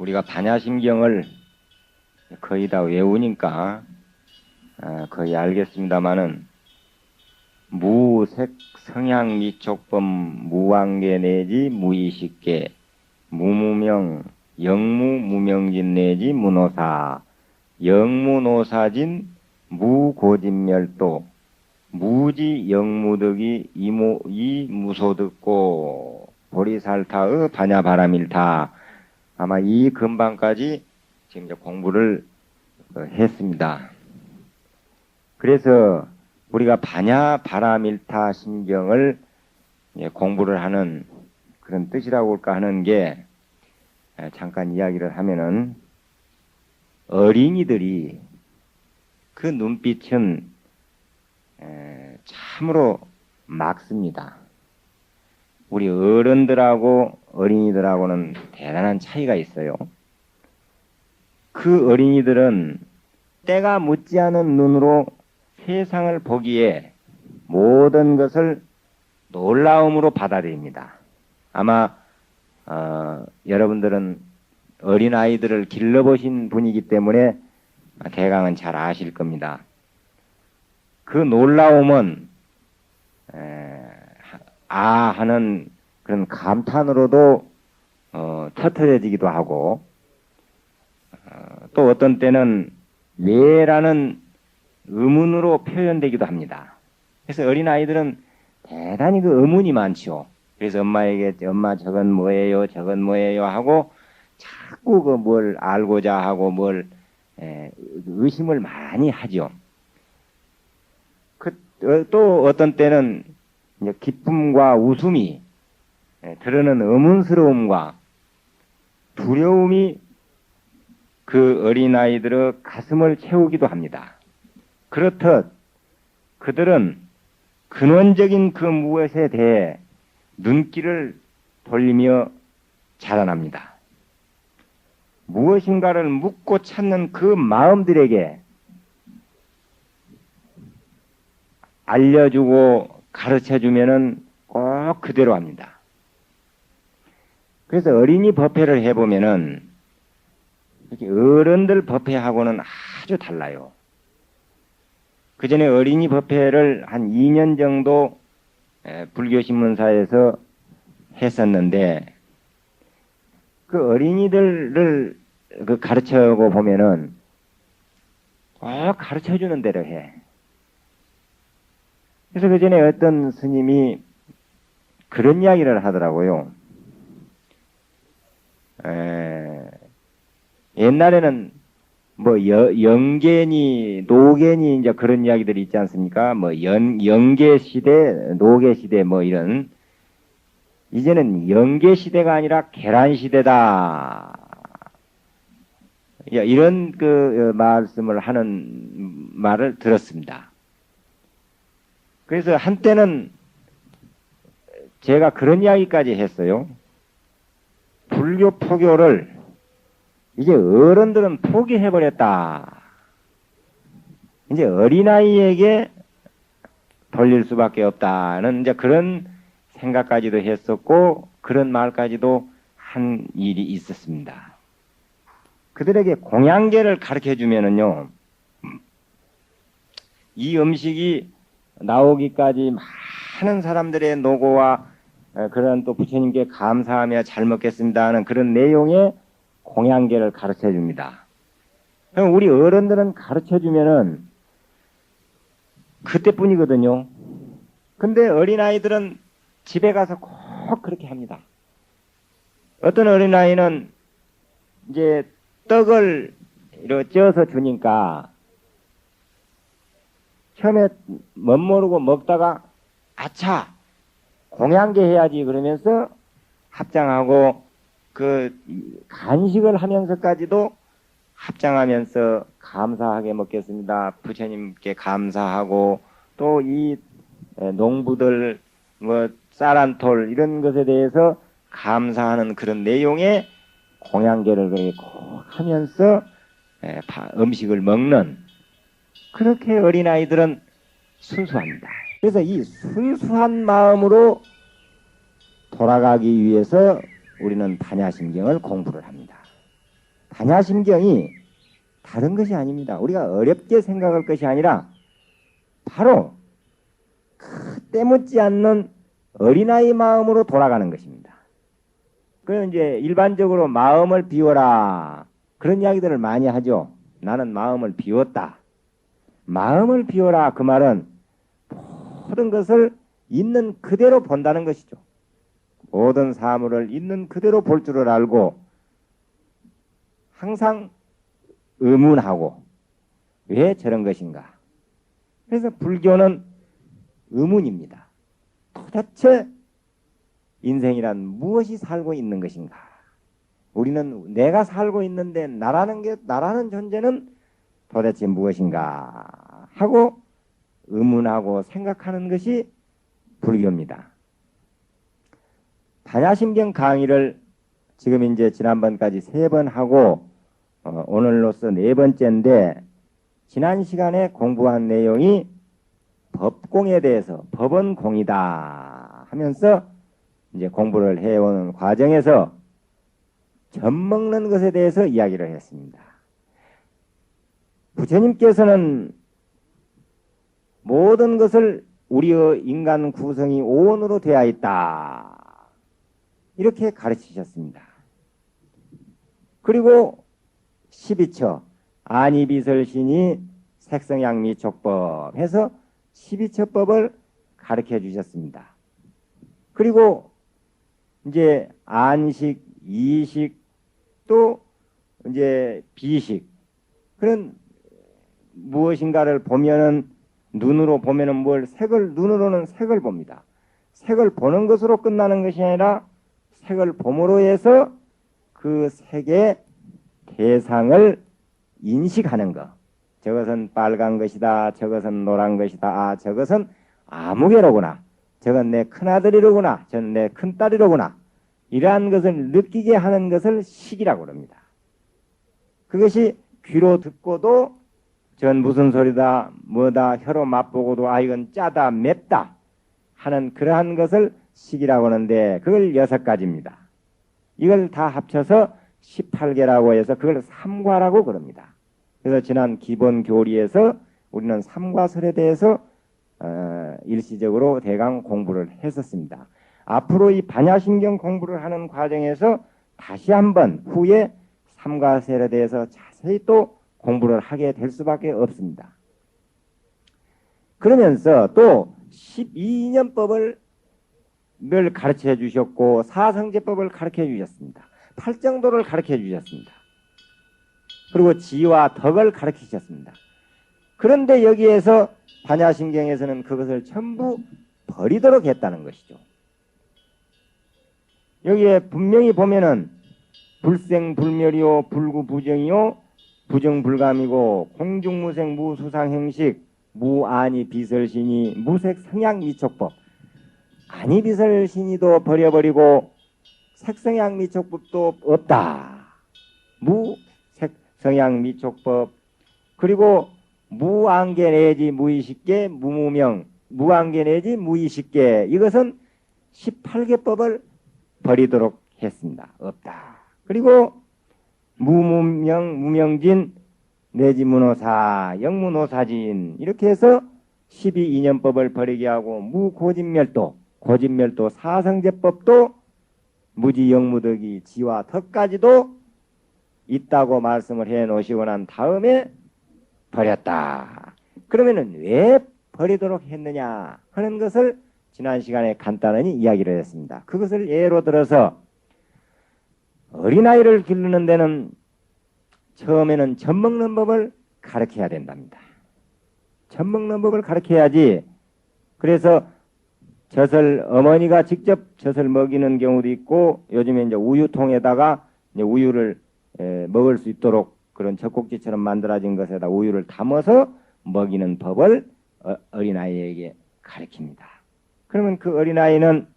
우리가 반야심경을 거의 다 외우니까 거의 알겠습니다마는 무색 성향 미촉범 무왕계 내지 무의식계 무무명 영무 무명진 내지 무노사 영무노사진 무고진멸도 무지 영무득이 이무소득고 보리살타의 반야바라밀타. 아마 이 근방까지 지금 이제 공부를 했습니다. 그래서 우리가 반야바라밀타 심경을 공부를 하는 그런 뜻이라고 할까 하는 게, 잠깐 이야기를 하면은, 어린이들이 그 눈빛은 참으로 맑습니다. 우리 어른들하고 어린이들하고는 대단한 차이가 있어요. 그 어린이들은 때가 묻지 않은 눈으로 세상을 보기에 모든 것을 놀라움으로 받아들입니다. 아마 여러분들은 어린아이들을 길러보신 분이기 때문에 대강은 잘 아실 겁니다. 그 놀라움은 하는 그런 감탄으로도 터트려지기도 하고, 또 어떤 때는 왜라는 의문으로 표현되기도 합니다. 그래서 어린아이들은 대단히 그 의문이 많죠. 그래서 엄마에게 엄마 저건 뭐예요 저건 뭐예요 하고 자꾸 그 뭘 알고자 하고 뭘 의심을 많이 하죠. 또 어떤 때는 이제 기쁨과 웃음이 드러는 의문스러움과 두려움이 그 어린아이들의 가슴을 채우기도 합니다. 그렇듯 그들은 근원적인 그 무엇에 대해 눈길을 돌리며 자라납니다. 무엇인가를 묻고 찾는 그 마음들에게 알려주고 가르쳐주면은 꼭 그대로 합니다. 그래서 어린이 법회를 해보면은 어른들 법회하고는 아주 달라요. 그 전에 어린이 법회를 한 2년 정도 불교신문사에서 했었는데, 그 어린이들을 가르쳐고 보면은 꼭 가르쳐주는 대로 해. 그래서 그 전에 어떤 스님이 그런 이야기를 하더라고요. 옛날에는 뭐 영계니 노계니 이제 그런 이야기들이 있지 않습니까? 뭐 영계 시대, 노계 시대 뭐 이런. 이제는 영계 시대가 아니라 계란 시대다. 이런 그 말씀을 하는 말을 들었습니다. 그래서 한때는 제가 그런 이야기까지 했어요. 불교 포교를 이제 어른들은 포기해버렸다. 이제 어린아이에게 돌릴 수밖에 없다는 이제 그런 생각까지도 했었고, 그런 말까지도 한 일이 있었습니다. 그들에게 공양계를 가르쳐 주면은요, 이 음식이 나오기까지 많은 사람들의 노고와 그런 또 부처님께 감사하며 잘 먹겠습니다 하는 그런 내용의 공양계를 가르쳐 줍니다. 우리 어른들은 가르쳐 주면은 그때뿐이거든요. 근데 어린아이들은 집에 가서 꼭 그렇게 합니다. 어떤 어린아이는 이제 떡을 이렇게 쪄서 주니까 처음에 멋모르고 먹다가 아차 공양계 해야지 그러면서 합장하고 그 간식을 하면서까지도 합장하면서 감사하게 먹겠습니다. 부처님께 감사하고 또 이 농부들 뭐 쌀 한 톨 이런 것에 대해서 감사하는 그런 내용의 공양계를 그렇게 꼭 하면서 음식을 먹는, 그렇게 어린아이들은 순수합니다. 그래서 이 순수한 마음으로 돌아가기 위해서 우리는 반야심경을 공부를 합니다. 반야심경이 다른 것이 아닙니다. 우리가 어렵게 생각할 것이 아니라 바로 그 때묻지 않는 어린아이 마음으로 돌아가는 것입니다. 그럼 이제 일반적으로 마음을 비워라 그런 이야기들을 많이 하죠. 나는 마음을 비웠다. 마음을 비워라 그 말은 모든 것을 있는 그대로 본다는 것이죠. 모든 사물을 있는 그대로 볼 줄을 알고 항상 의문하고 왜 저런 것인가. 그래서 불교는 의문입니다. 도대체 인생이란 무엇이 살고 있는 것인가. 우리는 내가 살고 있는데 나라는 존재는 도대체 무엇인가 하고 의문하고 생각하는 것이 불교입니다. 반야심경 강의를 지금 이제 지난번까지 3번 하고 오늘로서 4번째인데 지난 시간에 공부한 내용이 법공에 대해서 법은 공이다 하면서 이제 공부를 해오는 과정에서 젖 먹는 것에 대해서 이야기를 했습니다. 부처님께서는 모든 것을 우리의 인간 구성이 오온으로 되어 있다 이렇게 가르치셨습니다. 그리고 12처 안이비설신이 색성양미촉법 해서 12처법을 가르쳐 주셨습니다. 그리고 이제 안식, 이식, 또 이제 비식 그런 무엇인가를 보면은 눈으로 보면은 눈으로는 색을 봅니다. 색을 보는 것으로 끝나는 것이 아니라 색을 봄으로 해서 그 색의 대상을 인식하는 것. 저것은 빨간 것이다. 저것은 노란 것이다. 아, 저것은 아무개로구나. 저건 내 큰아들이로구나. 저건 내 큰딸이로구나. 이러한 것을 느끼게 하는 것을 식이라고 합니다. 그것이 귀로 듣고도 전 무슨 소리다 뭐다 혀로 맛보고도 아 이건 짜다 맵다 하는 그러한 것을 식이라고 하는데 그걸 6가지입니다. 이걸 다 합쳐서 18개라고 해서 그걸 삼과라고 그럽니다. 그래서 지난 기본 교리에서 우리는 삼과설에 대해서 일시적으로 대강 공부를 했었습니다. 앞으로 이 반야심경 공부를 하는 과정에서 다시 한번 후에 삼과설에 대해서 자세히 또 공부를 하게 될 수밖에 없습니다. 그러면서 또 12인연법을 늘 가르쳐 주셨고 사성제법을 가르쳐 주셨습니다. 팔정도를 가르쳐 주셨습니다. 그리고 지와 덕을 가르치셨습니다. 그런데 여기에서 반야심경에서는 그것을 전부 버리도록 했다는 것이죠. 여기에 분명히 보면은 불생불멸이요 불구부정이요 부정불감이고 공중무생 무수상형식 무아니비설신이 무색성향미촉법 아니비설신이도 버려버리고 색성향미촉법도 없다. 무색성향미촉법 그리고 무안개 내지 무의식계 무무명 무안개 내지 무의식계 이것은 18개법을 버리도록 했습니다. 없다. 그리고 무무명 무명진 내지 무노사 영무노사진 이렇게 해서 12인연법을 버리게 하고 무고진멸도 고진멸도 사성제법도 무지영무덕이 지와 덕까지도 있다고 말씀을 해 놓으시고 난 다음에 버렸다. 그러면은 왜 버리도록 했느냐 하는 것을 지난 시간에 간단히 이야기를 했습니다. 그것을 예로 들어서 어린아이를 기르는 데는 처음에는 젖 먹는 법을 가르쳐야 된답니다. 젖 먹는 법을 가르쳐야지. 그래서 젖을 어머니가 직접 젖을 먹이는 경우도 있고 요즘에 이제 우유통에다가 이제 우유를 먹을 수 있도록 그런 젖꼭지처럼 만들어진 것에다 우유를 담아서 먹이는 법을 어린아이에게 가르칩니다. 그러면 그 어린아이는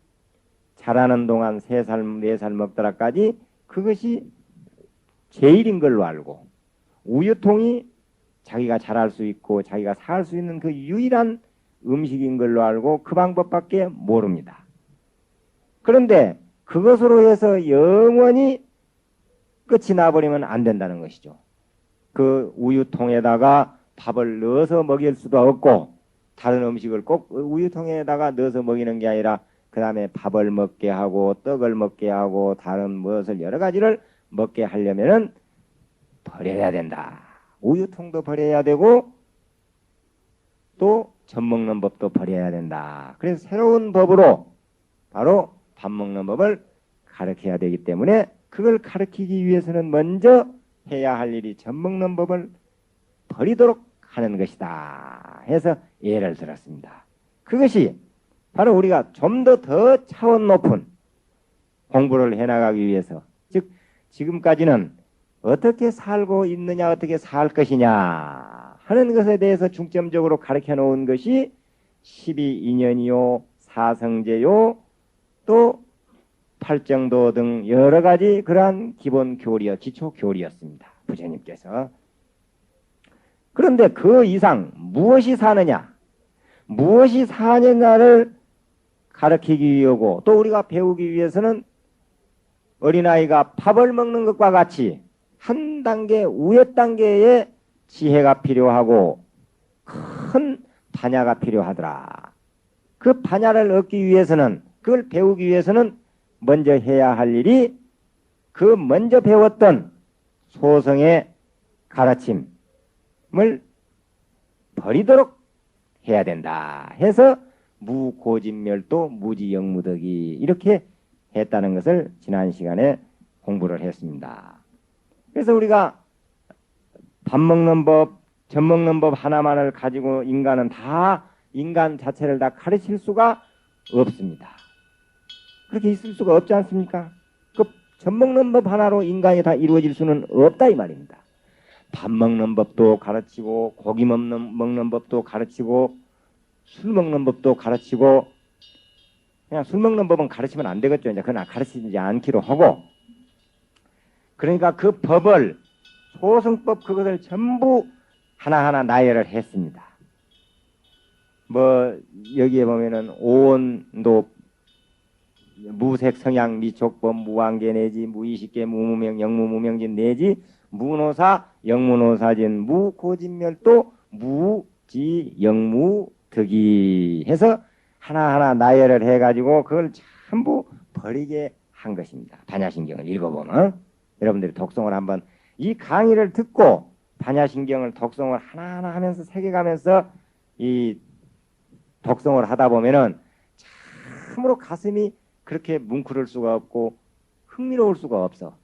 자라는 동안 3살, 4살 먹더라까지 그것이 제일인 걸로 알고 우유통이 자기가 자랄 수 있고 자기가 살 수 있는 그 유일한 음식인 걸로 알고 그 방법밖에 모릅니다. 그런데 그것으로 해서 영원히 끝이 나버리면 안 된다는 것이죠. 그 우유통에다가 밥을 넣어서 먹일 수도 없고 다른 음식을 꼭 우유통에다가 넣어서 먹이는 게 아니라 그 다음에 밥을 먹게 하고 떡을 먹게 하고 다른 무엇을 여러 가지를 먹게 하려면은 버려야 된다. 우유통도 버려야 되고 또 젖 먹는 법도 버려야 된다. 그래서 새로운 법으로 바로 밥 먹는 법을 가르쳐야 되기 때문에 그걸 가르치기 위해서는 먼저 해야 할 일이 젖 먹는 법을 버리도록 하는 것이다 해서 예를 들었습니다. 그것이 바로 우리가 좀 더 차원 높은 공부를 해나가기 위해서, 즉 지금까지는 어떻게 살고 있느냐, 어떻게 살 것이냐 하는 것에 대해서 중점적으로 가르쳐 놓은 것이 12인연이요, 사성제요, 또 팔정도 등 여러 가지 그러한 기본 교리여, 기초 교리였습니다. 부처님께서. 그런데 그 이상 무엇이 사느냐, 무엇이 사느냐를 가르치기 위하고 또 우리가 배우기 위해서는 어린아이가 밥을 먹는 것과 같이 한 단계 위의 단계의 지혜가 필요하고 큰 반야가 필요하더라. 그 반야를 얻기 위해서는, 그걸 배우기 위해서는 먼저 해야 할 일이 그 먼저 배웠던 소성의 가르침을 버리도록 해야 된다 해서 무고진멸도 무지영무덕이 이렇게 했다는 것을 지난 시간에 공부를 했습니다. 그래서 우리가 밥 먹는 법, 젖 먹는 법 하나만을 가지고 인간은 다, 인간 자체를 다 가르칠 수가 없습니다. 그렇게 있을 수가 없지 않습니까? 그 젖 먹는 법 하나로 인간이 다 이루어질 수는 없다 이 말입니다. 밥 먹는 법도 가르치고 고기 먹는 법도 가르치고 술 먹는 법도 가르치고, 그냥 술 먹는 법은 가르치면 안 되겠죠. 이제 그건 가르치지 않기로 하고, 그러니까 그 법을 소승법 그것을 전부 하나하나 나열을 했습니다. 뭐 여기에 보면은 오온도 무색 성향 미촉법 무한계 내지 무의식계 무무명 영무무명진 내지 무노사 영무노사진 무고진멸도 무지 영무득이 해서 하나하나 나열을 해가지고 그걸 전부 버리게 한 것입니다. 반야신경을 읽어보면 여러분들이 독송을 한번 이 강의를 듣고 반야신경을 독송을 하나하나 하면서 새겨가면서 이 독송을 하다 보면은 참으로 가슴이 그렇게 뭉클할 수가 없고 흥미로울 수가 없어.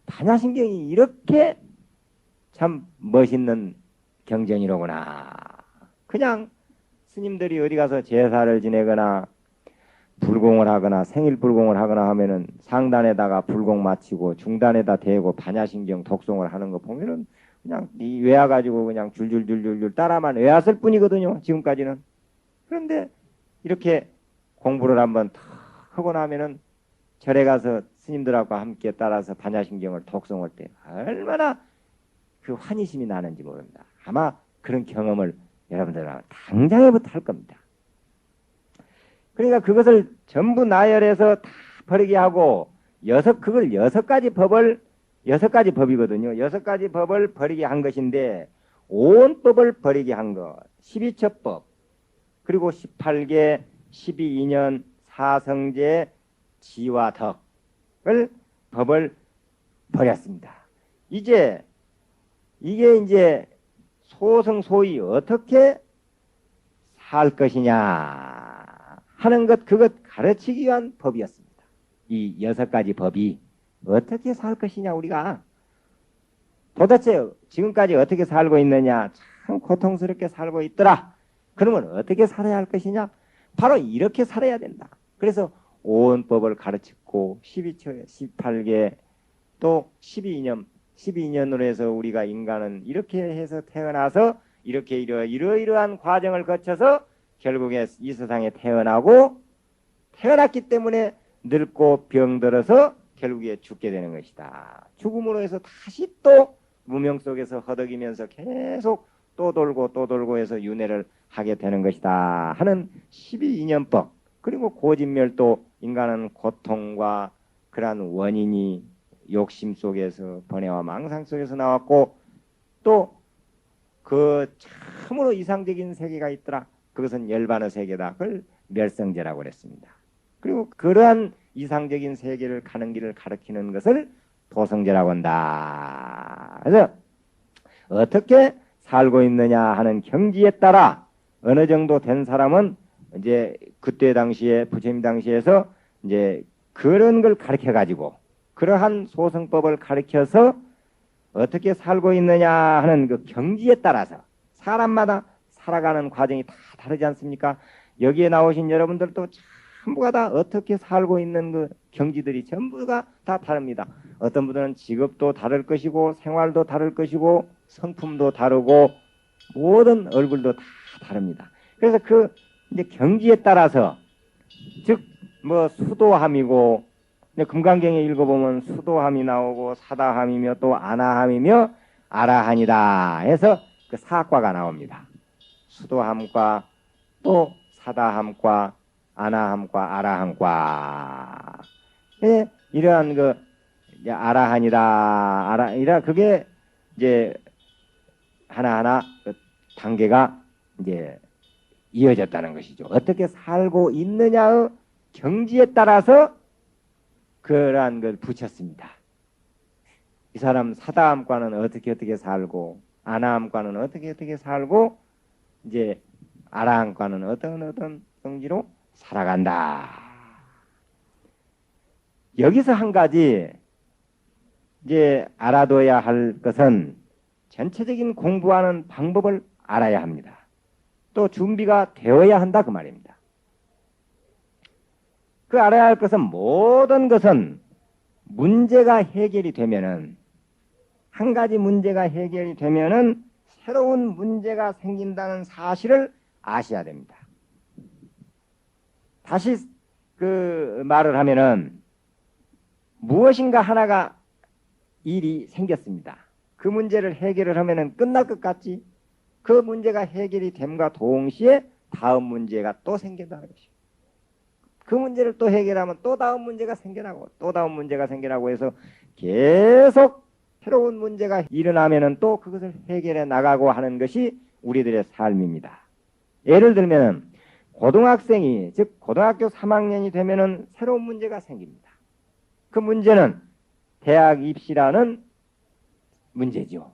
반야신경이 이렇게 참 멋있는 경전이로구나. 그냥 스님들이 어디 가서 제사를 지내거나 불공을 하거나 생일 불공을 하거나 하면은 상단에다가 불공 마치고 중단에다 대고 반야신경 독송을 하는 거 보면은 그냥 외워가지고 그냥 줄줄줄줄줄 따라만 외웠을 뿐이거든요. 지금까지는. 그런데 이렇게 공부를 한번 탁 하고 나면은 절에 가서 스님들하고 함께 따라서 반야신경을 독송할 때 얼마나 그 환희심이 나는지 모릅니다. 아마 그런 경험을 여러분들은 당장에부터 할 겁니다. 그러니까 그것을 전부 나열해서 다 버리게 하고 그걸 여섯 가지 법이거든요. 여섯 가지 법을 버리게 한 것인데 온 법을 버리게 한 것. 12첩법 그리고 18개 12인연 사성제 지와 덕을 법을 버렸습니다. 이게 이제 소성소위 어떻게 살 것이냐 하는 그것 가르치기 위한 법이었습니다. 이 여섯 가지 법이 어떻게 살 것이냐, 우리가 도대체 지금까지 어떻게 살고 있느냐, 참 고통스럽게 살고 있더라. 그러면 어떻게 살아야 할 것이냐? 바로 이렇게 살아야 된다. 그래서 오원법을 가르치고 12처, 18개 또 12인연으로 해서 우리가 인간은 이렇게 해서 태어나서 이렇게 이러이러한 과정을 거쳐서 결국에 이 세상에 태어났기 때문에 늙고 병들어서 결국에 죽게 되는 것이다. 죽음으로 해서 다시 또 무명 속에서 허덕이면서 계속 또 돌고 해서 윤회를 하게 되는 것이다 하는 12인연법. 그리고 고진멸도 인간은 고통과 그러한 원인이 욕심 속에서 번뇌와 망상 속에서 나왔고 또 그 참으로 이상적인 세계가 있더라. 그것은 열반의 세계다. 그걸 멸성제라고 그랬습니다. 그리고 그러한 이상적인 세계를 가는 길을 가리키는 것을 도성제라고 한다. 그래서 어떻게 살고 있느냐 하는 경지에 따라 어느 정도 된 사람은 이제 그때 당시에 부처님 당시에서 이제 그런 걸 가르쳐 가지고 그러한 소승법을 가르쳐서 어떻게 살고 있느냐 하는 그 경지에 따라서 사람마다 살아가는 과정이 다 다르지 않습니까? 여기에 나오신 여러분들도 전부가 다 어떻게 살고 있는 그 경지들이 전부가 다 다릅니다. 어떤 분들은 직업도 다를 것이고 생활도 다를 것이고 성품도 다르고 모든 얼굴도 다 다릅니다. 그래서 그 이제 경지에 따라서 즉 뭐 수도함이고 금강경에 읽어보면 수도함이 나오고 사다함이며 또 아나함이며 아라한이다 해서 그 사과가 나옵니다. 수도함과 또 사다함과 아나함과 아라함과 이러한 그 이제 아라한이라 그게 이제 하나하나 그 단계가 이제 이어졌다는 것이죠. 어떻게 살고 있느냐의 경지에 따라서 그러한 걸 붙였습니다. 이 사람 사다함과는 어떻게 살고 아나함과는 어떻게 살고 이제 아라함과는 어떤 성지로 살아간다. 여기서 한 가지 이제 알아둬야 할 것은 전체적인 공부하는 방법을 알아야 합니다. 또 준비가 되어야 한다 그 말입니다. 그 알아야 할 것은 모든 것은 문제가 해결이 되면은 한 가지 문제가 해결이 되면은 새로운 문제가 생긴다는 사실을 아셔야 됩니다. 다시 그 말을 하면은 무엇인가 하나가 일이 생겼습니다. 그 문제를 해결을 하면은 끝날 것 같지? 그 문제가 해결이 됨과 동시에 다음 문제가 또 생긴다는 것이죠. 그 문제를 또 해결하면 또 다음 문제가 생겨나고 또 다음 문제가 생겨나고 해서 계속 새로운 문제가 일어나면은 또 그것을 해결해 나가고 하는 것이 우리들의 삶입니다. 예를 들면 고등학생이 즉 고등학교 3학년이 되면은 새로운 문제가 생깁니다. 그 문제는 대학 입시라는 문제죠.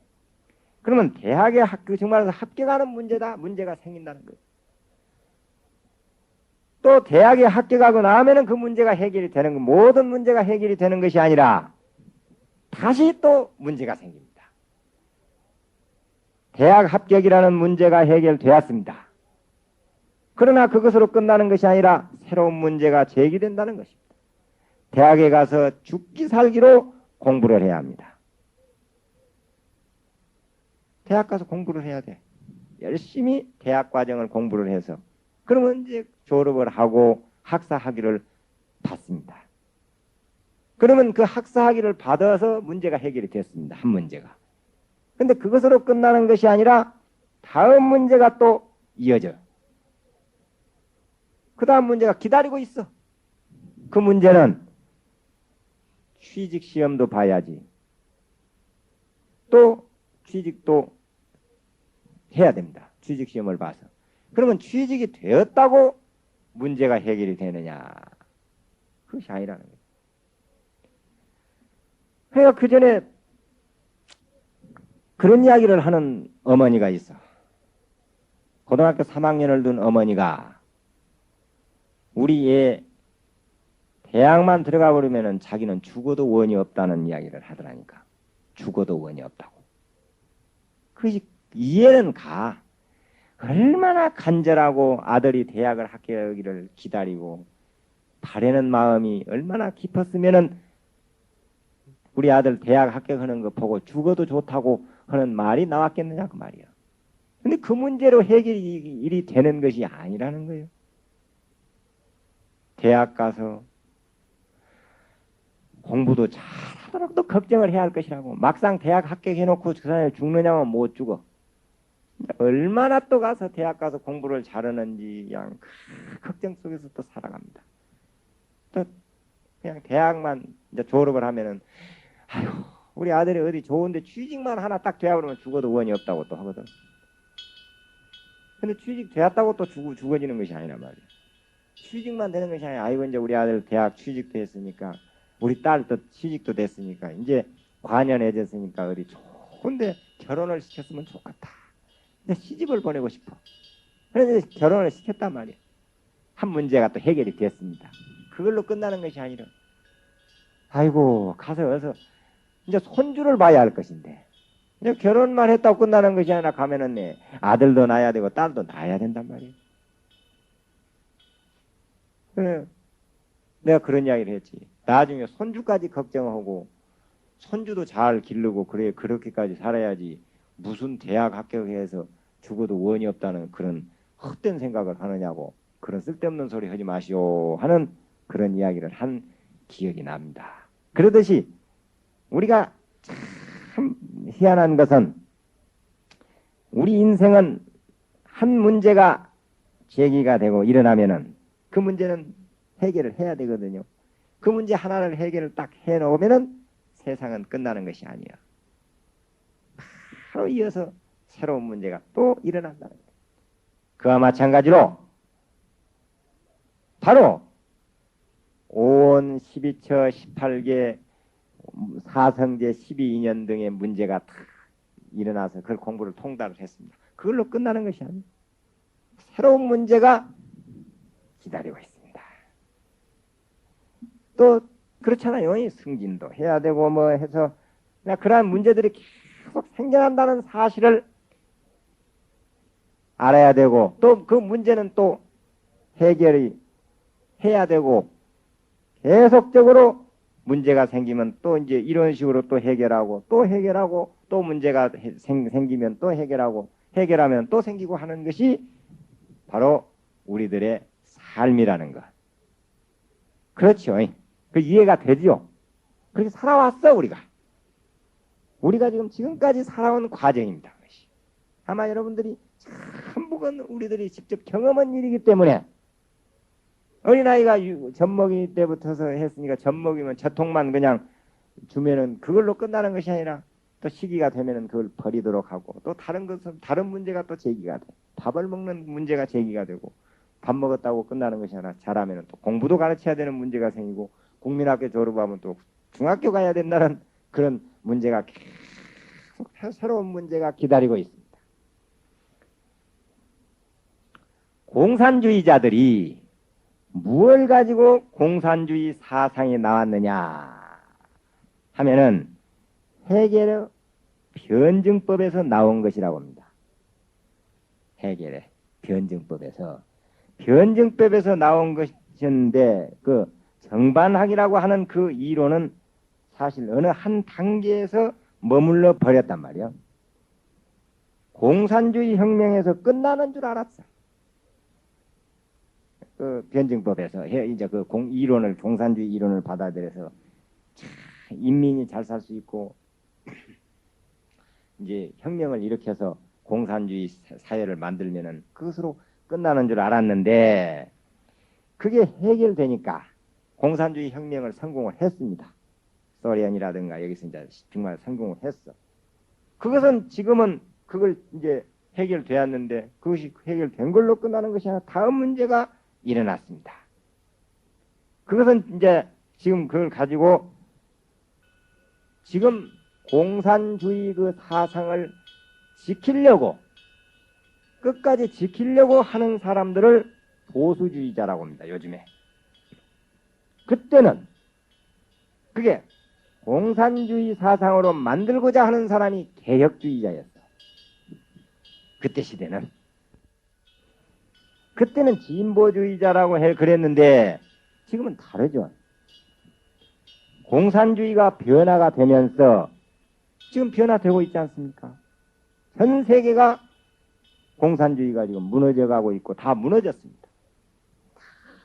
그러면 대학에 정말 합격하는 문제가 생긴다는 거예요. 또 대학에 합격하고 나면은 그 문제가 해결이 되는 거, 모든 문제가 해결이 되는 것이 아니라 다시 또 문제가 생깁니다. 대학 합격이라는 문제가 해결되었습니다. 그러나 그것으로 끝나는 것이 아니라 새로운 문제가 제기된다는 것입니다. 대학에 가서 죽기 살기로 공부를 해야 합니다. 대학 가서 공부를 해야 돼. 열심히 대학 과정을 공부를 해서 그러면 이제 졸업을 하고 학사학위를 받습니다. 그러면 그 학사학위를 받아서 문제가 해결이 됐습니다. 한 문제가. 근데 그것으로 끝나는 것이 아니라 다음 문제가 또 이어져요. 그 다음 문제가 기다리고 있어. 그 문제는 취직시험도 봐야지. 또 취직도 해야 됩니다. 취직시험을 봐서. 그러면 취직이 되었다고 문제가 해결이 되느냐? 그것이 아니라는 거예요. 그러니까 그 전에 그런 이야기를 하는 어머니가 있어. 고등학교 3학년을 둔 어머니가 우리 애 대학만 들어가 버리면은 자기는 죽어도 원이 없다는 이야기를 하더라니까. 죽어도 원이 없다고. 그것이 이해는 가. 얼마나 간절하고 아들이 대학을 합격하기를 기다리고 바라는 마음이 얼마나 깊었으면은 우리 아들 대학 합격하는 거 보고 죽어도 좋다고 하는 말이 나왔겠느냐 그 말이야. 근데 그 문제로 해결이 되는 것이 아니라는 거예요. 대학 가서 공부도 잘하도록 또 걱정을 해야 할 것이라고. 막상 대학 합격해놓고 그 사람이 죽느냐면 못 죽어. 얼마나 또 가서 대학 가서 공부를 잘하는지 그냥 그 걱정 속에서 또 살아갑니다. 또 그냥 대학만 이제 졸업을 하면은 아유, 우리 아들이 어디 좋은데 취직만 하나 딱 돼야 그러면 죽어도 원이 없다고 또 하거든. 근데 취직 되었다고 또 죽어지는 것이 아니란 말이야. 취직만 되는 것이 아니라 아이고 이제 우리 아들 대학 취직됐으니까 우리 딸도 취직도 됐으니까 이제 관연해졌으니까 어디 좋은데 결혼을 시켰으면 좋겠다. 근데 시집을 보내고 싶어. 그래서 결혼을 시켰단 말이야. 한 문제가 또 해결이 됐습니다. 그걸로 끝나는 것이 아니라 아이고 가서 어서 이제 손주를 봐야 할 것인데 이제 결혼만 했다고 끝나는 것이 아니라 가면은 네 아들도 낳아야 되고 딸도 낳아야 된단 말이야. 그래, 내가 그런 이야기를 했지. 나중에 손주까지 걱정하고 손주도 잘 기르고 그래 그렇게까지 살아야지 무슨 대학 합격해서 죽어도 원이 없다는 그런 헛된 생각을 하느냐고 그런 쓸데없는 소리 하지 마시오 하는 그런 이야기를 한 기억이 납니다. 그러듯이 우리가 참 희한한 것은 우리 인생은 한 문제가 제기가 되고 일어나면은 그 문제는 해결을 해야 되거든요. 그 문제 하나를 해결을 딱 해놓으면은 세상은 끝나는 것이 아니야. 바로 이어서 새로운 문제가 또 일어난다는 거예요. 그와 마찬가지로 바로 5원 12처 18개 사성제 12인연 등의 문제가 다 일어나서 그걸 공부를 통달을 했습니다. 그걸로 끝나는 것이 아니에요. 새로운 문제가 기다리고 있습니다. 또 그렇잖아요. 승진도 해야 되고 뭐 해서 그러한 문제들이 계속 생겨난다는 사실을 알아야 되고 또 그 문제는 또 해결이 해야 되고 계속적으로 문제가 생기면 또 이제 이런 식으로 또 해결하고 또 문제가 생기면 또 해결하면 또 생기고 하는 것이 바로 우리들의 삶이라는 것. 그렇죠. 그 이해가 되죠. 그렇게 살아왔어 우리가 지금까지 살아온 과정입니다. 아마 여러분들이 전부는 우리들이 직접 경험한 일이기 때문에 어린아이가 젖먹이 때부터서 했으니까 젖먹이면 젖통만 그냥 주면은 그걸로 끝나는 것이 아니라 또 시기가 되면은 그걸 버리도록 하고 또 다른 문제가 또 제기가 돼. 밥을 먹는 문제가 제기가 되고 밥 먹었다고 끝나는 것이 아니라 자라면은 또 공부도 가르쳐야 되는 문제가 생기고 국민학교 졸업하면 또 중학교 가야 된다는 그런 문제가 계속 새로운 문제가 기다리고 있습니다. 공산주의자들이 무엇을 가지고 공산주의 사상이 나왔느냐 하면은 해겔의 변증법에서 나온 것이라고 합니다. 해겔의 변증법에서 나온 것인데 그 정반학이라고 하는 그 이론은 사실 어느 한 단계에서 머물러 버렸단 말이야. 공산주의 혁명에서 끝나는 줄 알았어. 그 변증법에서 이제 그 이론을 공산주의 이론을 받아들여서 인민이 잘 살 수 있고 이제 혁명을 일으켜서 공산주의 사회를 만들면은 그것으로 끝나는 줄 알았는데 그게 해결되니까 공산주의 혁명을 성공을 했습니다. 소련이라든가 여기서 이제 정말 성공을 했어. 그것은 지금은 그걸 이제 해결되었는데 그것이 해결된 걸로 끝나는 것이 아니라 다음 문제가 일어났습니다. 그것은 이제 지금 그걸 가지고 지금 공산주의 그 사상을 지키려고 끝까지 지키려고 하는 사람들을 보수주의자라고 합니다. 요즘에. 그때는 그게 공산주의 사상으로 만들고자 하는 사람이 개혁주의자였어. 그때 시대는. 그때는 진보주의자라고 그랬는데 지금은 다르죠. 공산주의가 변화가 되면서 지금 변화되고 있지 않습니까? 전 세계가 공산주의가 지금 무너져가고 있고 다 무너졌습니다.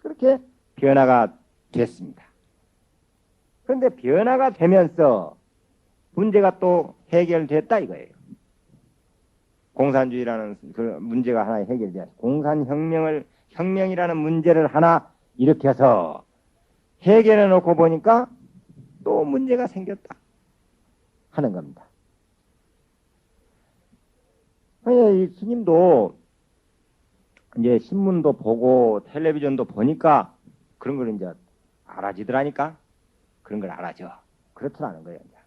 그렇게 변화가 됐습니다. 그런데 변화가 되면서 문제가 또 해결됐다 이거예요. 공산주의라는 그 문제가 하나 해결돼서 혁명이라는 문제를 하나 일으켜서 해결해 놓고 보니까 또 문제가 생겼다. 하는 겁니다. 이 스님도 이제 신문도 보고 텔레비전도 보니까 그런 걸 이제 알아지더라니까. 그런 걸 알아죠. 그렇더라는 거예요. 이제.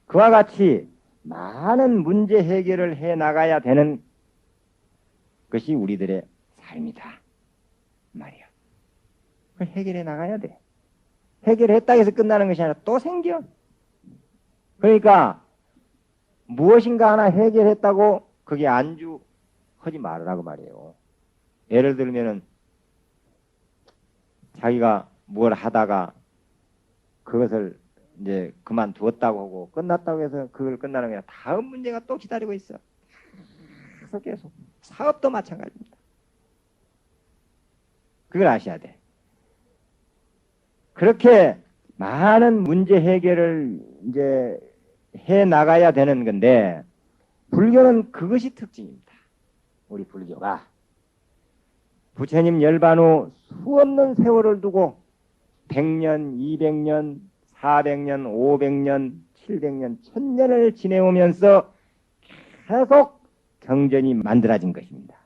그와 같이 많은 문제 해결을 해 나가야 되는 것이 우리들의 삶이다 말이야. 그걸 해결해 나가야 돼. 해결했다 해서 끝나는 것이 아니라 또 생겨. 그러니까 무엇인가 하나 해결했다고 그게 안주하지 말으라고 말이에요. 예를 들면은 자기가 뭘 하다가 그것을 이제 그만두었다고 하고 끝났다고 해서 그걸 끝나는 게 아니라 다음 문제가 또 기다리고 있어. 계속 사업도 마찬가지입니다. 그걸 아셔야 돼. 그렇게 많은 문제 해결을 이제 해 나가야 되는 건데 불교는 그것이 특징입니다. 우리 불교가 부처님 열반 후 수없는 세월을 두고 100년, 200년, 400년, 500년, 700년, 1000년을 지내오면서 계속 경전이 만들어진 것입니다.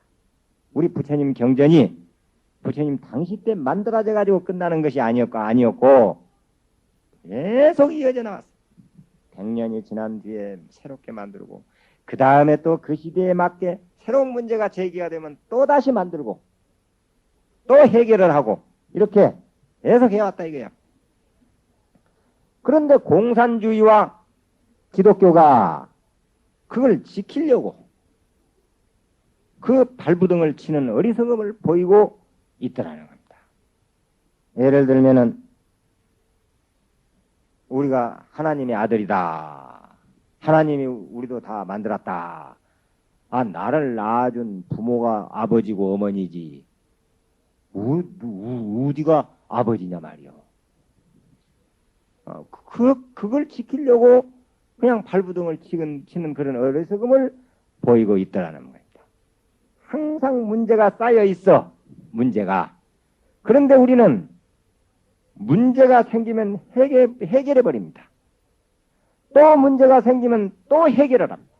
우리 부처님 경전이 부처님 당시 때 만들어져 가지고 끝나는 것이 아니었고 계속 이어져 나왔어. 100년이 지난 뒤에 새롭게 만들고 그 다음에 또 그 시대에 맞게 새로운 문제가 제기가 되면 또 다시 만들고 또 해결을 하고 이렇게 계속 해왔다 이거야. 그런데 공산주의와 기독교가 그걸 지키려고 그 발부등을 치는 어리석음을 보이고 있더라는 겁니다. 예를 들면은 우리가 하나님의 아들이다. 하나님이 우리도 다 만들었다. 아, 나를 낳아준 부모가 아버지고 어머니지. 어디가 아버지냐 말이요. 그걸 지키려고 그냥 발부등을 치는 그런 어리석음을 보이고 있더라는 겁니다. 항상 문제가 쌓여 있어. 문제가. 그런데 우리는 문제가 생기면 해결해 버립니다. 또 문제가 생기면 또 해결을 합니다.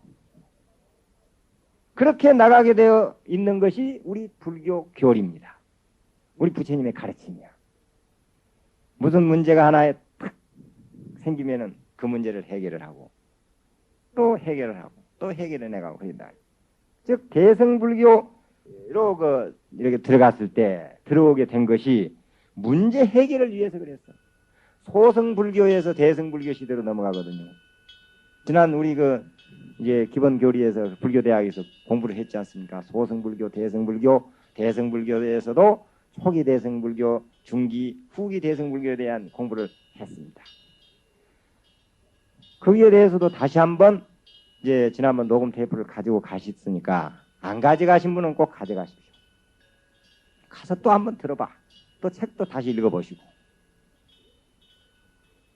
그렇게 나가게 되어 있는 것이 우리 불교 교리입니다. 우리 부처님의 가르침이야. 무슨 문제가 하나 탁 생기면은 그 문제를 해결을 하고 또 해결을 하고 또 해결해 내가고 그런다. 즉 대승불교로 이렇게 들어갔을 때 들어오게 된 것이 문제 해결을 위해서 그랬어. 소승불교에서 대승불교 시대로 넘어가거든요. 지난 우리 이제 기본 교리에서 불교대학에서 공부를 했지 않습니까? 소승불교, 대승불교, 대승불교에서도 초기 대승불교, 중기, 후기 대승불교에 대한 공부를 했습니다. 거기에 대해서도 다시 한번 이제 지난번 녹음 테이프를 가지고 가셨으니까 안 가져가신 분은 꼭 가져가십시오. 가서 또 한번 들어봐. 또 책도 다시 읽어보시고.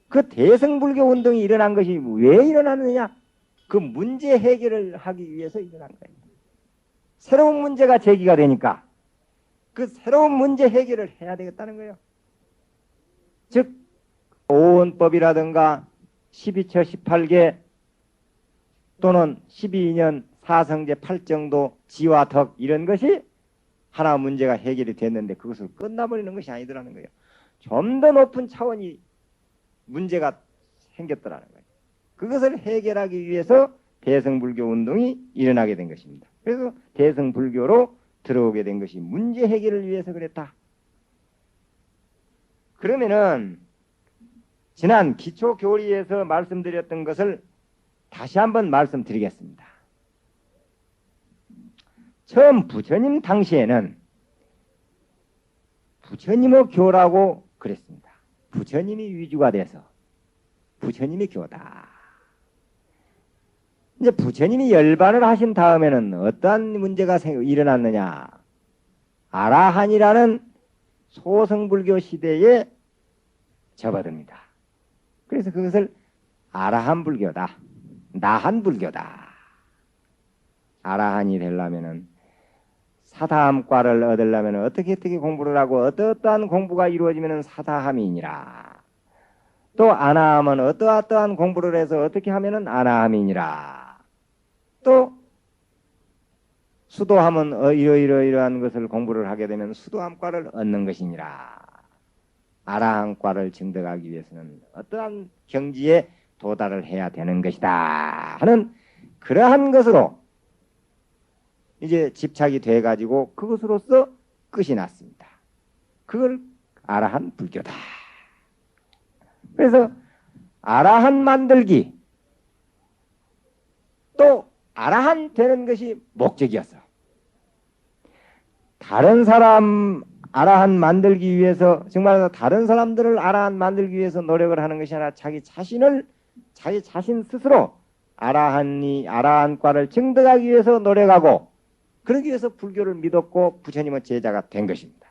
그 대승불교 운동이 일어난 것이 왜 일어났느냐? 그 문제 해결을 하기 위해서 일어난 거예요. 새로운 문제가 제기가 되니까 그 새로운 문제 해결을 해야 되겠다는 거예요. 즉 오원법이라든가 12처 18개 또는 12년 사성제 8정도 지와덕 이런 것이 하나 문제가 해결이 됐는데 그것을 끝나버리는 것이 아니더라는 거예요. 좀 더 높은 차원이 문제가 생겼더라는 거예요. 그것을 해결하기 위해서 대승불교 운동이 일어나게 된 것입니다. 그래서 대승불교로 들어오게 된 것이 문제 해결을 위해서 그랬다. 그러면은 지난 기초교리에서 말씀드렸던 것을 다시 한번 말씀드리겠습니다. 처음 부처님 당시에는 부처님의 교라고 그랬습니다. 부처님이 위주가 돼서 부처님이 교다. 이제 부처님이 열반을 하신 다음에는 어떠한 문제가 일어났느냐? 아라한이라는 소승불교 시대에 접어듭니다. 그래서 그것을 아라한 불교다. 나한 불교다. 아라한이 되려면은 사다함과를 얻으려면 어떻게 공부를 하고 어떠한 공부가 이루어지면 사다함이니라. 또 아나함은 어떠한 공부를 해서 어떻게 하면은 아나함이니라. 또 수도함은 이러이러이러한 것을 공부를 하게 되면 수도함과를 얻는 것이니라. 아라함과를 증득하기 위해서는 어떠한 경지에 도달을 해야 되는 것이다 하는 그러한 것으로 이제 집착이 돼 가지고 그것으로서 끝이 났습니다. 그걸 아라한 불교다. 그래서 아라한 만들기 또 아라한 되는 것이 목적이었어. 다른 사람 아라한 만들기 위해서 정말 다른 사람들을 아라한 만들기 위해서 노력을 하는 것이 아니라 자기 자신 스스로 아라한과를 증득하기 위해서 노력하고 그러기 위해서 불교를 믿었고 부처님의 제자가 된 것입니다.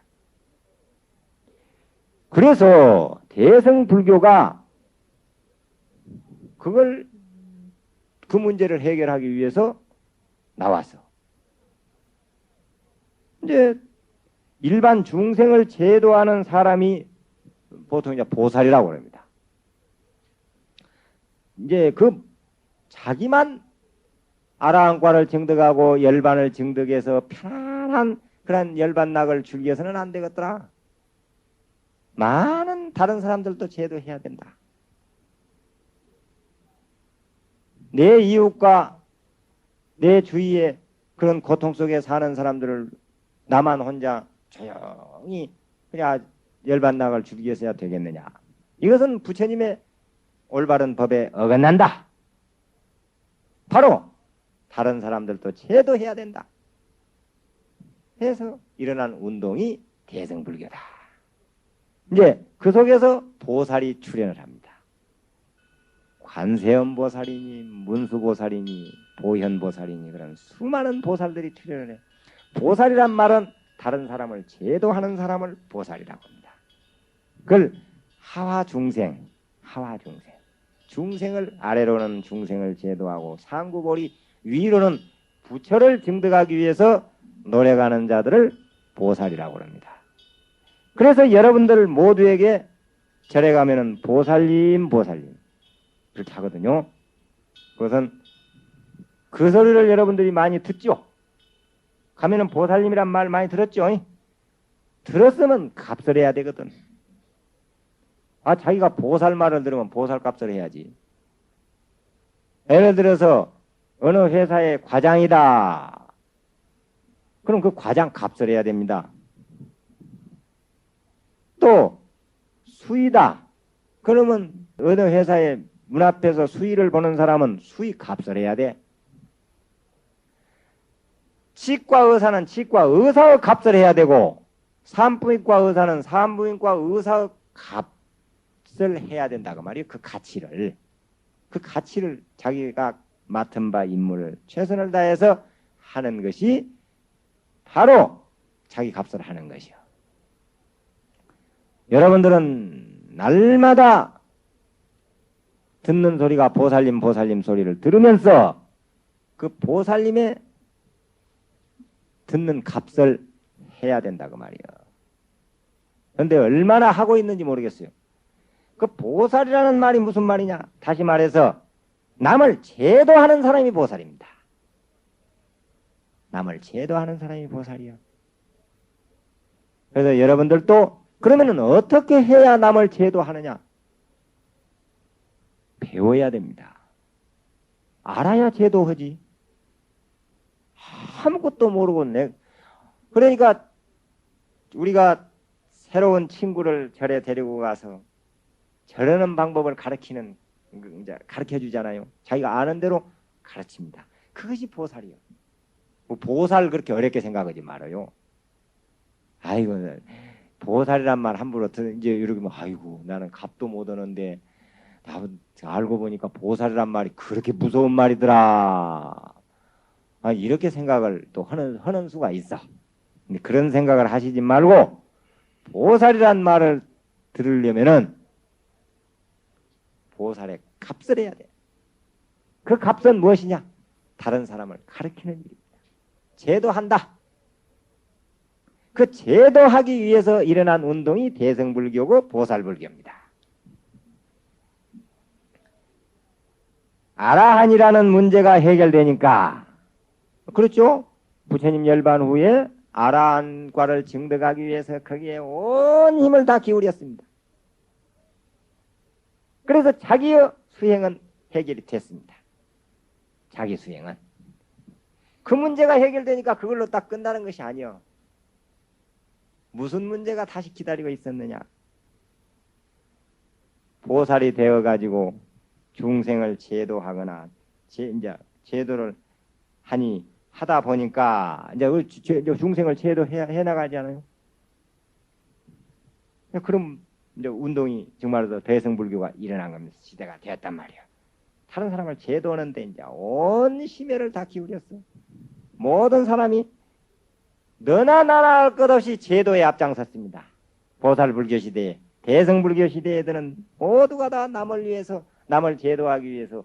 그래서 대승불교가 그 문제를 해결하기 위해서 나왔어. 이제 일반 중생을 제도하는 사람이 보통 이제 보살이라고 합니다. 이제 자기만 아라한과를 증득하고 열반을 증득해서 편안한 그런 열반락을 즐겨서는 안 되겠더라. 많은 다른 사람들도 제도해야 된다. 내 이웃과 내 주위에 그런 고통 속에 사는 사람들을 나만 혼자 조용히 그냥 열반락을 즐겨서야 되겠느냐. 이것은 부처님의 올바른 법에 어긋난다. 바로 다른 사람들도 제도해야 된다. 해서 일어난 운동이 대승불교다. 이제 그 속에서 보살이 출현을 합니다. 관세음 보살이니 문수보살이니 보현보살이니 그런 수많은 보살들이 출현을 해. 보살이란 말은 다른 사람을 제도하는 사람을 보살이라고 합니다. 그걸 하화중생 중생을 아래로는 중생을 제도하고 상구보리 위로는 부처를 증득하기 위해서 노력하는 자들을 보살이라고 합니다. 그래서 여러분들 모두에게 절에 가면은 보살님 그렇게 하거든요. 그것은 그 소리를 여러분들이 많이 듣죠. 가면은 보살님이란 말 많이 들었죠. 들었으면 값을 해야 되거든. 자기가 보살 말을 들으면 보살 값을 해야지. 예를 들어서 어느 회사의 과장이다. 그럼 그 과장 값을 해야 됩니다. 또 수의다. 그러면 어느 회사의 문 앞에서 수의를 보는 사람은 수의 값을 해야 돼. 치과 의사는 치과 의사의 값을 해야 되고 산부인과 의사는 산부인과 의사의 값을 해야 된다고 말이에요. 그 가치를 자기가 맡은 바 임무를 최선을 다해서 하는 것이 바로 자기 값을 하는 것이요. 여러분들은 날마다 듣는 소리가 보살님 소리를 들으면서 그 보살님의 듣는 값을 해야 된다고 말이에요. 그런데 얼마나 하고 있는지 모르겠어요. 그 보살이라는 말이 무슨 말이냐? 다시 말해서 남을 제도하는 사람이 보살입니다. 남을 제도하는 사람이 보살이요. 그래서 여러분들도 그러면은 어떻게 해야 남을 제도하느냐? 배워야 됩니다. 알아야 제도하지. 아무것도 모르고 그러니까 우리가 새로운 친구를 절에 데리고 가서 절하는 방법을 가르쳐 주잖아요. 자기가 아는 대로 가르칩니다. 그것이 보살이요. 뭐 보살 그렇게 어렵게 생각하지 말아요. 아이고 보살이란 말 함부로 이제 이렇게 아이고 나는 값도 못 얻는데 알고 보니까 보살이란 말이 그렇게 무서운 말이더라. 이렇게 생각을 또 하는 수가 있어. 근데 그런 생각을 하시지 말고 보살이란 말을 들으려면은 보살의 값을 해야 돼. 그 값은 무엇이냐? 다른 사람을 가르치는 일입니다. 제도한다. 그 제도하기 위해서 일어난 운동이 대승불교고 보살불교입니다. 아라한이라는 문제가 해결되니까, 그렇죠? 부처님 열반 후에 아라한과를 증득하기 위해서 거기에 온 힘을 다 기울였습니다. 그래서 자기의 수행은 해결이 됐습니다. 자기 수행은. 그 문제가 해결되니까 그걸로 딱 끝나는 것이 아니요. 무슨 문제가 다시 기다리고 있었느냐. 보살이 되어가지고 중생을 제도하거나 이제 제도를 하다 보니까 이제 중생을 제도해 나가지 않아요. 그럼 이제 운동이 정말로 대승불교가 일어난 겁니다. 시대가 되었단 말이야. 다른 사람을 제도하는데 이제 온 심혈을 다 기울였어. 모든 사람이 너나 나나 할 것 없이 제도에 앞장섰습니다. 보살불교 시대에, 대승불교 시대에들은 모두가 다 남을 위해서, 남을 제도하기 위해서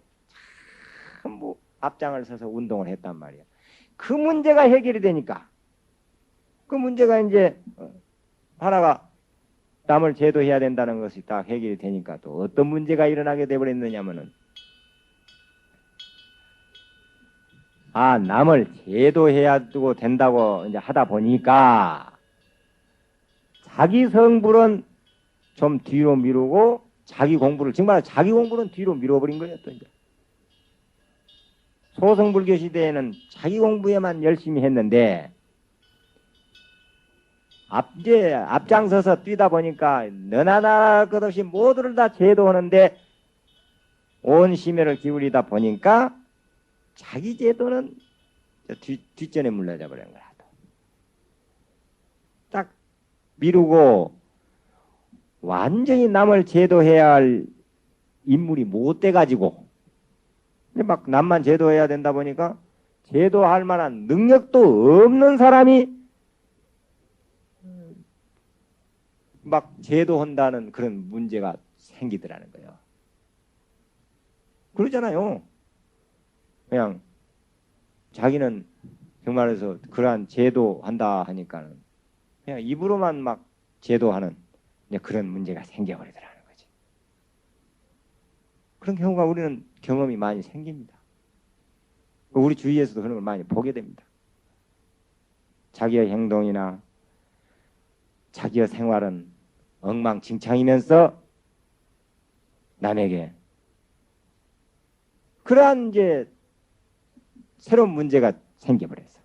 전부 앞장을 서서 운동을 했단 말이야. 그 문제가 해결이 되니까, 그 문제가 이제 하나가 남을 제도해야 된다는 것이 딱 해결이 되니까 또 어떤 문제가 일어나게 되버렸느냐면은, 남을 제도해야 된다고 이제 하다 보니까 자기 성불은 좀 뒤로 미루고 자기 공부를, 정말 자기 공부는 뒤로 미뤄버린 거예요. 또 이제 소승불교 시대에는 자기 공부에만 열심히 했는데 이제 앞장서서 뛰다 보니까 너나 나 할 것 없이 모두를 다 제도하는데 온 심혈을 기울이다 보니까 자기 제도는 뒷전에 물러져 버린 거야. 딱 미루고 완전히 남을 제도해야 할 인물이 못 돼가지고 막 남만 제도해야 된다 보니까 제도할 만한 능력도 없는 사람이 막 제도한다는 그런 문제가 생기더라는 거예요. 그러잖아요. 그냥 자기는 정말해서 그러한 제도한다 하니까는 그냥 입으로만 막 제도하는 그런 문제가 생겨버리더라는 거지. 그런 경우가 우리는 경험이 많이 생깁니다. 우리 주위에서도 그런 걸 많이 보게 됩니다. 자기의 행동이나 자기의 생활은 엉망진창이면서 남에게 그러한 이제 새로운 문제가 생겨버렸어.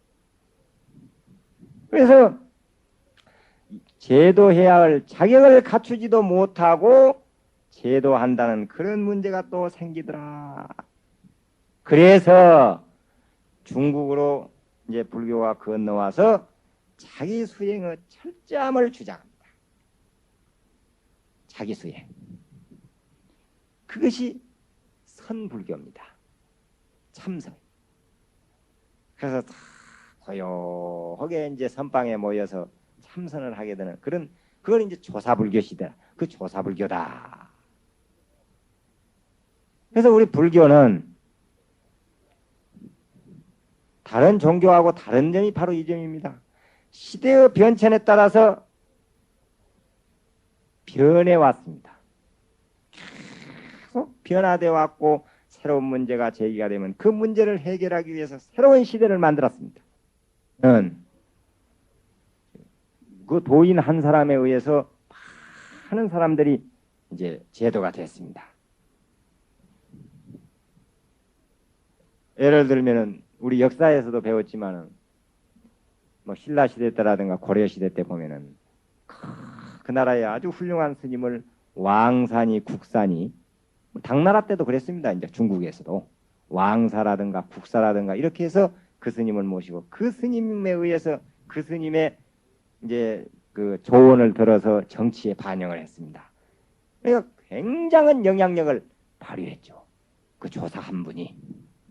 그래서 제도해야 할 자격을 갖추지도 못하고 제도한다는 그런 문제가 또 생기더라. 그래서 중국으로 이제 불교가 건너와서 자기 수행의 철저함을 주장합니다. 자기 수행. 그것이 선불교입니다. 참선. 그래서 다 고요하게 이제 선방에 모여서 참선을 하게 되는 그걸 이제 조사불교 시대다. 그 조사불교다. 그래서 우리 불교는 다른 종교하고 다른 점이 바로 이 점입니다. 시대의 변천에 따라서 변해 왔습니다. 계속 변화되어 왔고 새로운 문제가 제기가 되면 그 문제를 해결하기 위해서 새로운 시대를 만들었습니다. 그 도인 한 사람에 의해서 많은 사람들이 이제 제도가 됐습니다. 예를 들면은 우리 역사에서도 배웠지만은 뭐 신라 시대 때라든가 고려 시대 때 보면은 그 나라에 아주 훌륭한 스님을 왕사니 국사니 당나라 때도 그랬습니다. 이제 중국에서도 왕사라든가 국사라든가 이렇게 해서 그 스님을 모시고 그 스님에 의해서 그 스님의 이제 그 조언을 들어서 정치에 반영을 했습니다. 그러니까 굉장한 영향력을 발휘했죠. 그 조사 한 분이,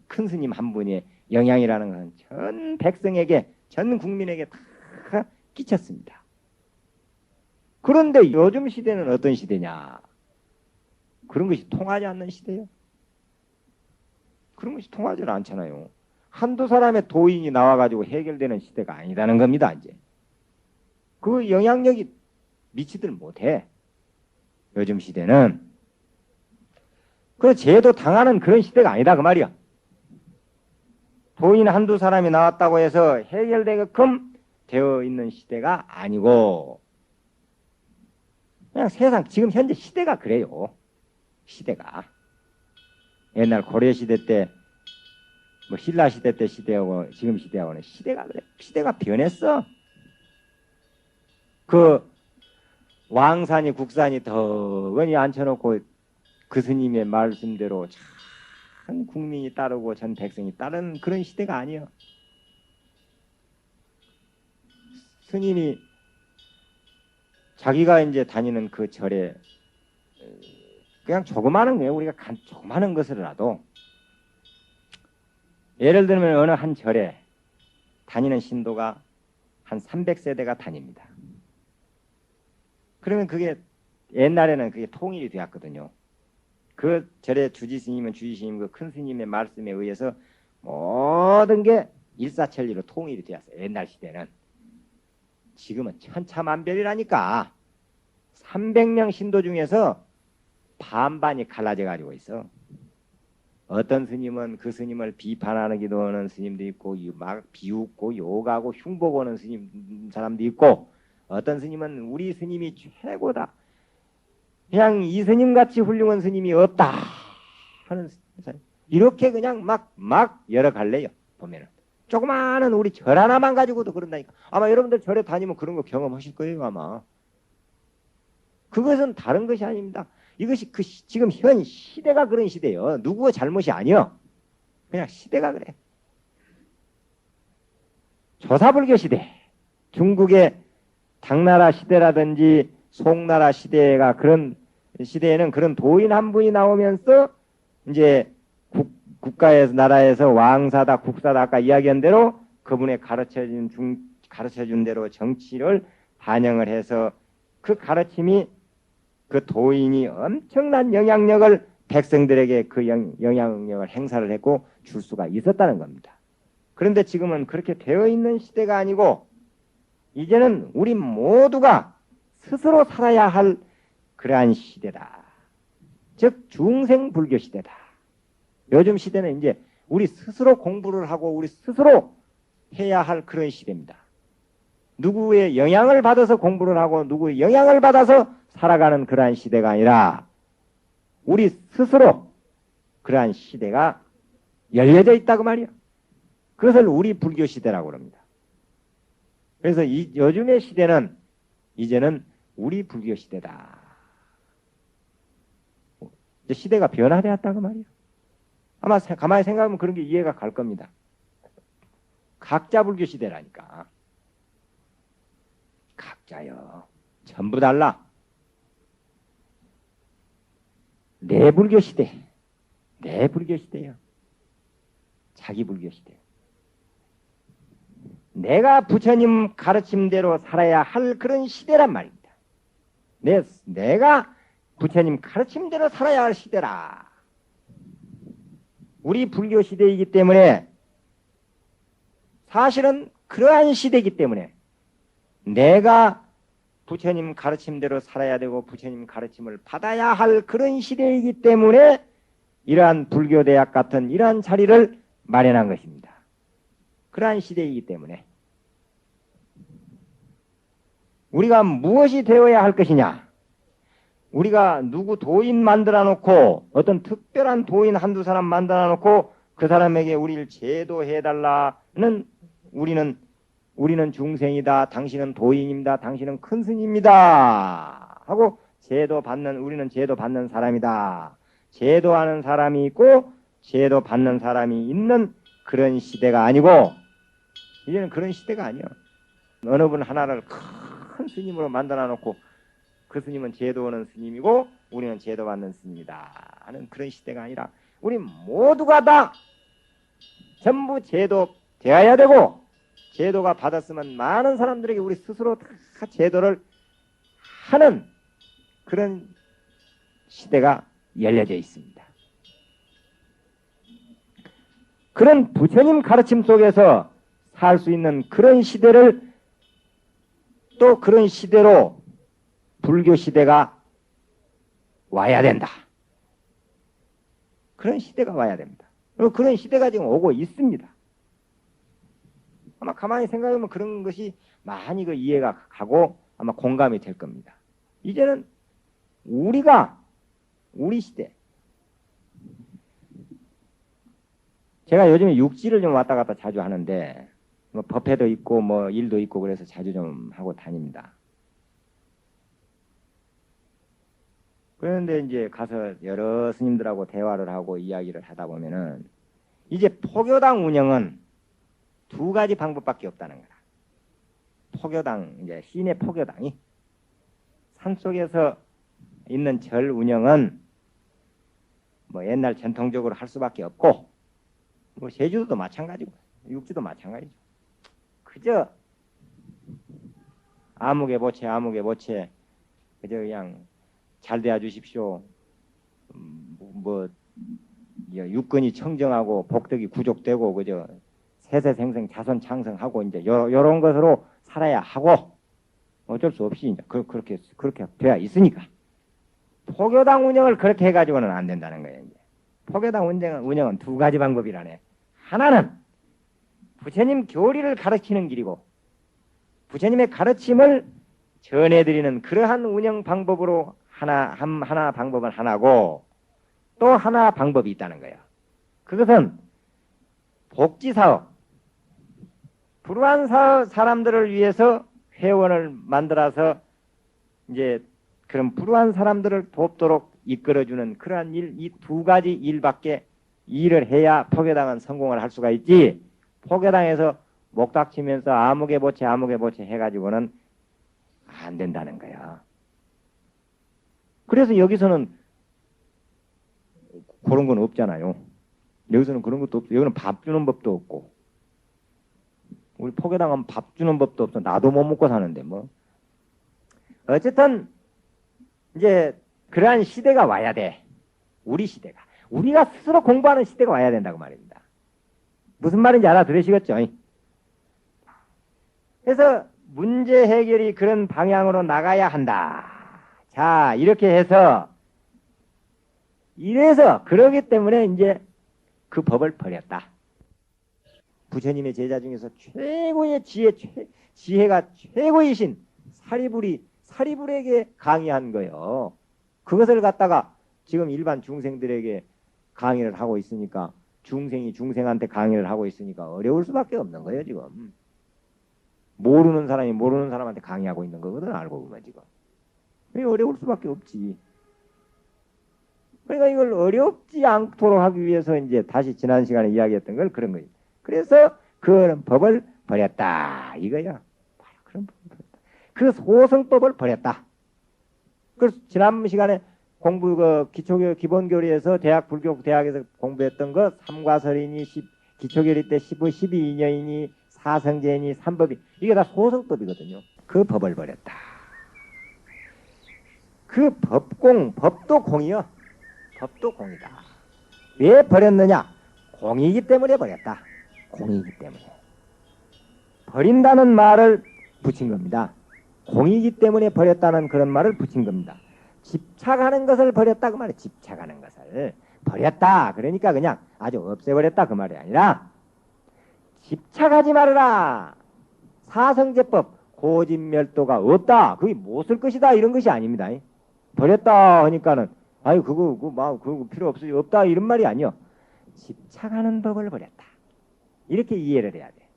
큰 스님 한 분의 영향이라는 것은 전 백성에게, 전 국민에게 다 끼쳤습니다. 그런데 요즘 시대는 어떤 시대냐? 그런 것이 통하지 않는 시대예요. 그런 것이 통하지 않잖아요. 한두 사람의 도인이 나와가지고 해결되는 시대가 아니다는 겁니다. 이제 그 영향력이 미치들 못해. 요즘 시대는 그 제도 당하는 그런 시대가 아니다 그 말이야. 도인 한두 사람이 나왔다고 해서 해결되게끔 되어 있는 시대가 아니고 그냥 세상 지금 현재 시대가 그래요. 시대가 옛날 고려 시대 때 뭐 신라 시대 때 시대하고 지금 시대하고는 시대가 그래. 시대가 변했어. 그 왕산이 국산이 덕은히 앉혀놓고 그 스님의 말씀대로 전 국민이 따르고 전 백성이 따르는 그런 시대가 아니에요. 스님이 자기가 이제 다니는 그 절에 그냥 조그마한 거예요. 우리가 조그마한 것을라도 예를 들면 어느 한 절에 다니는 신도가 한 300세대가 다닙니다. 그러면 그게 옛날에는 그게 통일이 되었거든요. 그 절의 주지 스님은 주지 스님 그 큰 스님의 말씀에 의해서 모든 게 일사천리로 통일이 되었어요. 옛날 시대는. 지금은 천차만별이라니까. 300명 신도 중에서 반반이 갈라져 가지고 있어. 어떤 스님은 그 스님을 비판하기도 하는 스님도 있고 막 비웃고 욕하고 흉보고는 스님 사람도 있고 어떤 스님은 우리 스님이 최고다. 그냥 이 스님같이 훌륭한 스님이 없다 하는 이렇게 그냥 막 여러 갈래요. 보면은 조그마한 우리 절 하나만 가지고도 그런다니까. 아마 여러분들 절에 다니면 그런 거 경험하실 거예요. 아마 그것은 다른 것이 아닙니다. 이것이 지금 현 시대가 그런 시대예요. 누구의 잘못이 아니요. 그냥 시대가 그래. 조사불교 시대, 중국의 당나라 시대라든지 송나라 시대가 그런 시대에는 그런 도인 한 분이 나오면서 이제 국가에서 나라에서 왕사다 국사다 아까 이야기한 대로 그분의 가르쳐준 대로 정치를 반영을 해서 그 가르침이 그 도인이 엄청난 영향력을 백성들에게 그 영향력을 행사를 했고 줄 수가 있었다는 겁니다. 그런데 지금은 그렇게 되어 있는 시대가 아니고 이제는 우리 모두가 스스로 살아야 할 그러한 시대다. 즉 중생불교 시대다. 요즘 시대는 이제 우리 스스로 공부를 하고 우리 스스로 해야 할 그런 시대입니다. 누구의 영향을 받아서 공부를 하고 누구의 영향을 받아서 살아가는 그러한 시대가 아니라 우리 스스로 그러한 시대가 열려져 있다고 말이야. 그것을 우리 불교 시대라고 합니다. 그래서 요즘의 시대는 이제는 우리 불교 시대다. 이제 시대가 변화되었다고 말이야. 아마 가만히 생각하면 그런 게 이해가 갈 겁니다. 각자 불교 시대라니까. 각자요. 전부 달라. 내 불교 시대. 내 불교 시대요. 자기 불교 시대. 내가 부처님 가르침대로 살아야 할 그런 시대란 말입니다. 내가 부처님 가르침대로 살아야 할 시대라. 우리 불교 시대이기 때문에 사실은 그러한 시대이기 때문에 내가 부처님 가르침대로 살아야 되고 부처님 가르침을 받아야 할 그런 시대이기 때문에 이러한 불교대학 같은 이러한 자리를 마련한 것입니다. 그러한 시대이기 때문에 우리가 무엇이 되어야 할 것이냐? 우리가 누구 도인 만들어 놓고 어떤 특별한 도인 한두 사람 만들어 놓고 그 사람에게 우리를 제도해달라는 우리는 중생이다. 당신은 도인입니다. 당신은 큰 스님입니다. 하고 우리는 제도 받는 사람이다. 제도하는 사람이 있고 제도 받는 사람이 있는 그런 시대가 아니고 이제는 그런 시대가 아니야. 어느 분 하나를 큰 스님으로 만들어 놓고 그 스님은 제도하는 스님이고 우리는 제도받는 스님이다 하는 그런 시대가 아니라 우리 모두가 다 전부 제도되어야 되고 제도가 받았으면 많은 사람들에게 우리 스스로 다 제도를 하는 그런 시대가 열려져 있습니다. 그런 부처님 가르침 속에서 살 수 있는 그런 시대를 또 그런 시대로 불교 시대가 와야 된다. 그런 시대가 와야 됩니다. 그리고 그런 시대가 지금 오고 있습니다. 아마 가만히 생각해보면 그런 것이 많이 그 이해가 가고 아마 공감이 될 겁니다. 이제는 우리 시대. 제가 요즘에 육지를 좀 왔다 갔다 자주 하는데 뭐 법회도 있고 뭐 일도 있고 그래서 자주 좀 하고 다닙니다. 그런데 이제 가서 여러 스님들하고 대화를 하고 이야기를 하다 보면은 이제 포교당 운영은 두 가지 방법밖에 없다는 거다. 포교당, 이제 시내 포교당이 산속에서 있는 절 운영은 뭐 옛날 전통적으로 할 수밖에 없고 뭐 제주도도 마찬가지고 육지도 마찬가지죠. 그저 아무개 보채 그저 그냥 잘 되어 주십시오. 뭐 육근이 청정하고 복덕이 구족되고 그저 세세생생 자손 창성하고 이제 요런 것으로 살아야 하고 어쩔 수 없이 이제 그렇게 되어 있으니까 포교당 운영을 그렇게 해가지고는 안 된다는 거예요. 이제 포교당 운영은 두 가지 방법이라네. 하나는 부처님 교리를 가르치는 길이고 부처님의 가르침을 전해드리는 그러한 운영 방법으로 하나 방법은 하나고 또 하나 방법이 있다는 거예요. 그것은 복지사업, 불우한 사람들을 위해서 회원을 만들어서 이제 그런 불우한 사람들을 돕도록 이끌어주는 그러한 일, 이 두 가지 일밖에 일을 해야 포교당은 성공을 할 수가 있지. 포교당에서 목닥치면서 아무개 보채 해가지고는 안 된다는 거야. 그래서 여기서는 그런 건 없잖아요. 여기서는 그런 것도 없고 여기는 밥 주는 법도 없고 우리 포교당은 밥 주는 법도 없어. 나도 못 먹고 사는데 뭐. 어쨌든 이제 그러한 시대가 와야 돼. 우리 시대가. 우리가 스스로 공부하는 시대가 와야 된다고 말입니다. 무슨 말인지 알아들으시겠죠? 그래서 문제 해결이 그런 방향으로 나가야 한다. 자, 이렇게 해서 이래서 그러기 때문에 이제 그 법을 버렸다. 부처님의 제자 중에서 최고의 지혜가 최고이신 사리불에게 강의한 거예요. 그것을 갖다가 지금 일반 중생들에게 강의를 하고 있으니까 중생이 중생한테 강의를 하고 있으니까 어려울 수밖에 없는 거예요. 지금 모르는 사람이 모르는 사람한테 강의하고 있는 거거든. 알고 보면 지금 어려울 수밖에 없지. 그러니까 이걸 어렵지 않도록 하기 위해서 이제 다시 지난 시간에 이야기했던 걸 그런 거예요. 그래서 그런 법을 버렸다 이거야. 바로 그런 법을 버렸다. 그 소승법을 버렸다. 그래서 지난 시간에 공부 기초교육 기본교리에서 불교 대학에서 공부했던 거 삼과설이니 기초교리 때 12인여이니 사성제니 삼법이 이게 다 소승법이거든요. 그 법을 버렸다. 그 법도 공이요. 법도 공이다. 왜 버렸느냐? 공이기 때문에 버렸다. 공이기 때문에. 버린다는 말을 붙인 겁니다. 공이기 때문에 버렸다는 그런 말을 붙인 겁니다. 집착하는 것을 버렸다 그 말이에요. 집착하는 것을 버렸다. 그러니까 그냥 아주 없애버렸다 그 말이 아니라 집착하지 말아라. 사성제법 고진멸도가 없다. 그게 못 쓸 것이다 이런 것이 아닙니다. 버렸다 하니까는 아유 그거 필요 없다 이런 말이 아니요. 집착하는 법을 버렸다. 이렇게 이해를 해야 돼.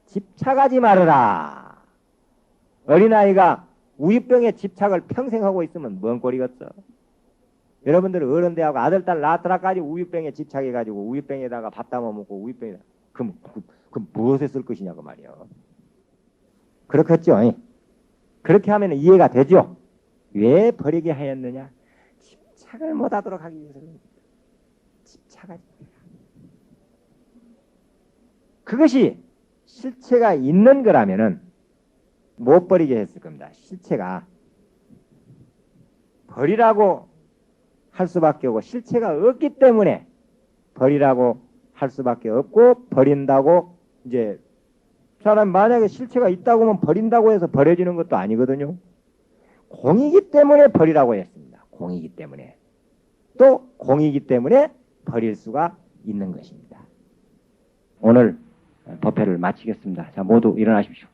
집착하지 말아라. 어린아이가 우유병에 집착을 평생 하고 있으면 뭔 꼴이겠어. 여러분들 어른대하고 아들 딸 낳았더라까지 우유병에 집착해가지고 우유병에다가 밥 담아 먹고 우유병에다가 그럼 무엇에 쓸 것이냐고 말이요. 그렇겠죠. 그렇게 하면 이해가 되죠. 왜 버리게 하였느냐? 집착을 못하도록 하기 위해서 집착하지 말라. 그것이 실체가 있는 거라면은 못 버리게 했을 겁니다. 실체가 버리라고 할 수밖에 없고 실체가 없기 때문에 버리라고 할 수밖에 없고 버린다고 이제 사람 만약에 실체가 있다고 하면 버린다고 해서 버려지는 것도 아니거든요. 공이기 때문에 버리라고 했습니다. 공이기 때문에. 또 공이기 때문에 버릴 수가 있는 것입니다. 오늘 법회를 마치겠습니다. 자, 모두 일어나십시오.